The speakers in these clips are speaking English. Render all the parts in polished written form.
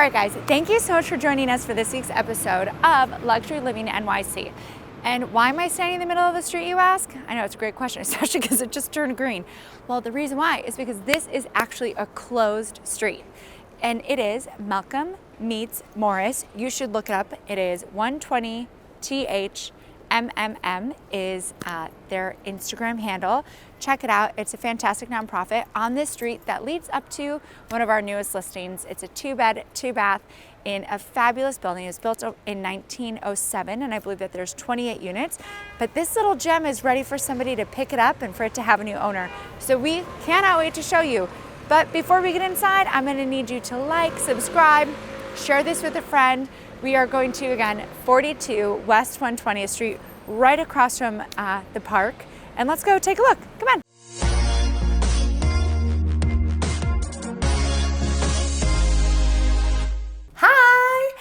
right, guys, thank you so much for joining us for this week's episode of Luxury Living NYC. And why am I standing in the middle of the street, you ask? I know it's a great question, especially because it just turned green. Well, the reason why is because this is actually a closed street. And it is Malcolm meets Morris. You should look it up. It is 120 THMMM is their Instagram handle. Check it out. It's a fantastic nonprofit on this street that leads up to one of our newest listings. It's a 2-bed, 2-bath in a fabulous building. It was built in 1907, and I believe that there's 28 units. But this little gem is ready for somebody to pick it up and for it to have a new owner. So we cannot wait to show you. But before we get inside, I'm gonna need you to like, subscribe, share this with a friend. We are going to, again, 42 West 120th Street, right across from the park. And let's go take a look. Come on. Hi,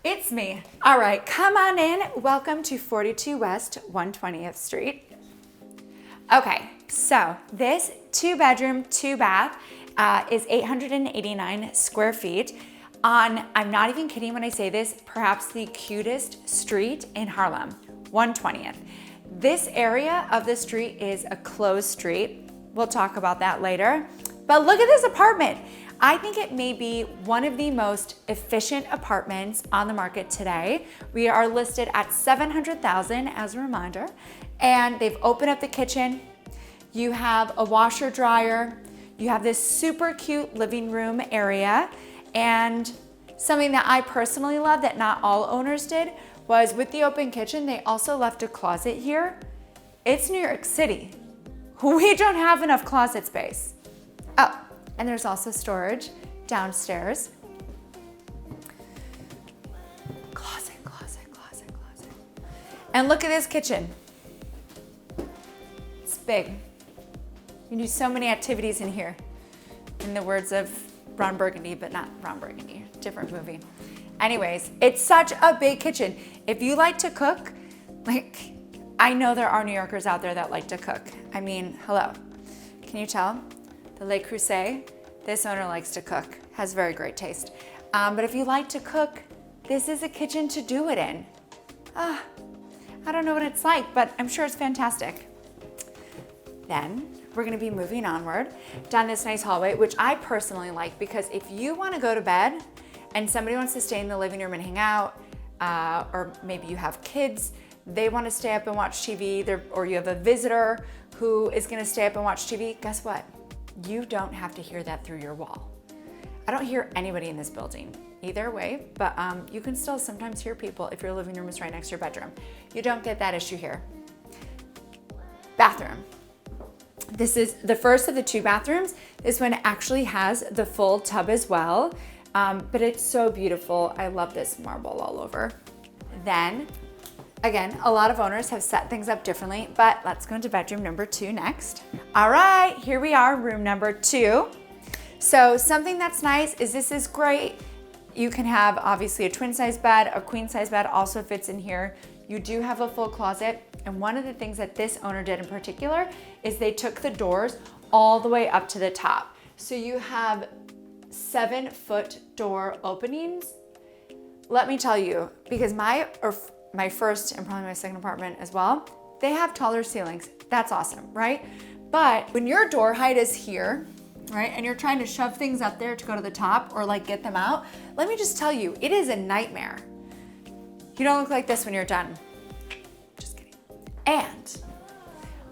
it's me. All right, come on in. Welcome to 42 West 120th Street. Okay, so this 2-bedroom, 2-bath is 889 square feet on, I'm not even kidding when I say this, perhaps the cutest street in Harlem, 120th. This area of the street is a closed street. We'll talk about that later. But look at this apartment. I think it may be one of the most efficient apartments on the market today. We are listed at $700,000 as a reminder. And they've opened up the kitchen. You have a washer dryer. You have this super cute living room area. And something that I personally love that not all owners did was with the open kitchen, they also left a closet here. It's New York City. We don't have enough closet space. Oh, and there's also storage downstairs. Closet. And look at this kitchen. It's big. You can do so many activities in here. In the words of Ron Burgundy, but not Ron Burgundy, different movie. Anyways, it's such a big kitchen. If you like to cook, like, I know there are New Yorkers out there that like to cook. I mean, hello. Can you tell? The Le Creuset, this owner likes to cook, has very great taste. But if you like to cook, this is a kitchen to do it in. I don't know what it's like, but I'm sure it's fantastic. Then we're gonna be moving onward down this nice hallway, which I personally like because if you wanna go to bed and somebody wants to stay in the living room and hang out, or maybe you have kids, they wanna stay up and watch TV, or you have a visitor who is gonna stay up and watch TV, guess what? You don't have to hear that through your wall. I don't hear anybody in this building either way, but you can still sometimes hear people if your living room is right next to your bedroom. You don't get that issue here. Bathroom. This is the first of the 2 bathrooms. This one actually has the full tub as well, but it's so beautiful. I love this marble all over. Then, again, a lot of owners have set things up differently, but let's go into bedroom number 2 next. All right, here we are, room number 2. So something that's nice is this is great. You can have obviously a twin size bed, a queen size bed also fits in here. You do have a full closet. And one of the things that this owner did in particular is they took the doors all the way up to the top. So you have 7-foot door openings. Let me tell you, because my first and probably my second apartment as well, they have taller ceilings. That's awesome, right? But when your door height is here, right, and you're trying to shove things up there to go to the top or like get them out, let me just tell you, it is a nightmare. You don't look like this when you're done. And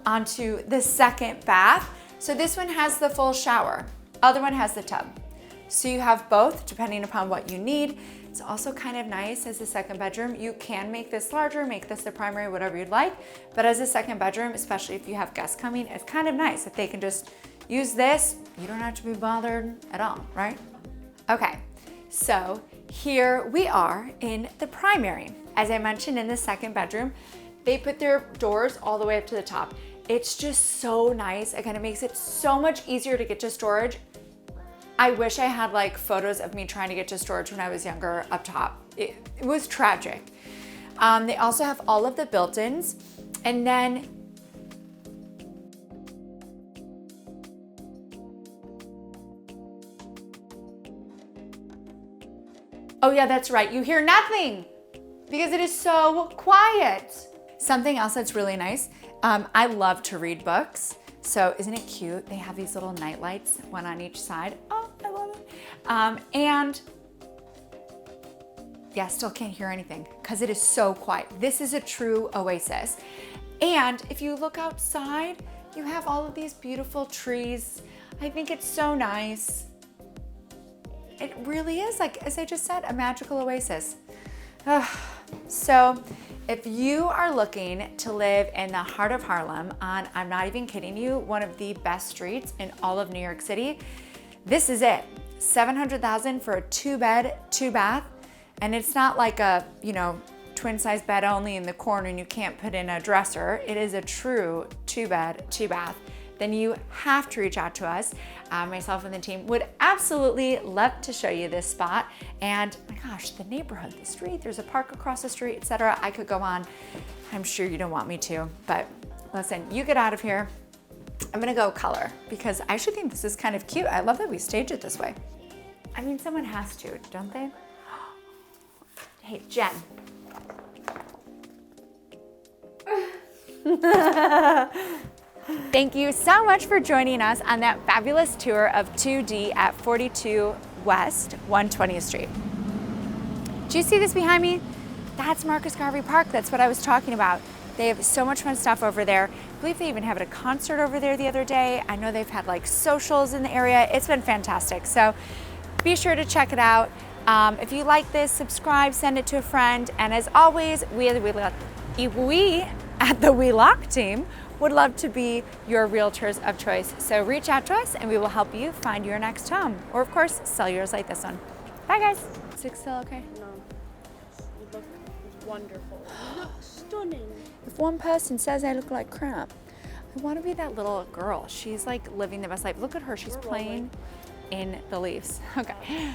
onto the second bath. So this one has the full shower. Other one has the tub. So you have both depending upon what you need. It's also kind of nice as a second bedroom. You can make this larger, make this the primary, whatever you'd like. But as a second bedroom, especially if you have guests coming, it's kind of nice that they can just use this. You don't have to be bothered at all, right? Okay, so here we are in the primary. As I mentioned in the second bedroom, they put their doors all the way up to the top. It's just so nice. Again, it makes it so much easier to get to storage. I wish I had like photos of me trying to get to storage when I was younger up top. It was tragic. They also have all of the built-ins, and then Oh yeah, that's right. You hear nothing because it is so quiet. Something else that's really nice, I love to read books. So isn't it cute? They have these little night lights, one on each side. Oh, I love it. And yeah, still can't hear anything because it is so quiet. This is a true oasis. And if you look outside, you have all of these beautiful trees. I think it's so nice. It really is, like, as I just said, a magical oasis. So if you are looking to live in the heart of Harlem on, I'm not even kidding you, one of the best streets in all of New York City, this is it. $700,000 for a 2-bed, 2-bath. And it's not like a, twin size bed only in the corner and you can't put in a dresser. It is a true 2-bed, 2-bath. Then you have to reach out to us. Myself and the team would absolutely love to show you this spot. And my gosh, the neighborhood, the street, there's a park across the street, etc. I could go on. I'm sure you don't want me to, but listen, you get out of here. I'm gonna go color because I actually think this is kind of cute. I love that we stage it this way. I mean, someone has to, don't they? Hey, Jen. Thank you so much for joining us on that fabulous tour of 2D at 42 West 120th Street. Do you see this behind me? That's Marcus Garvey Park. That's what I was talking about. They have so much fun stuff over there. I believe they even had a concert over there the other day. I know they've had like socials in the area. It's been fantastic. So be sure to check it out. If you like this, subscribe, send it to a friend. And as always, we at the Wheelock team would love to be your realtors of choice. So reach out to us and we will help you find your next home. Or of course, sell yours like this one. Bye guys. Is it still okay? No. You look wonderful. You look stunning. If one person says I look like crap, I want to be that little girl. She's like living the best life. Look at her, she's playing in the leaves. Okay.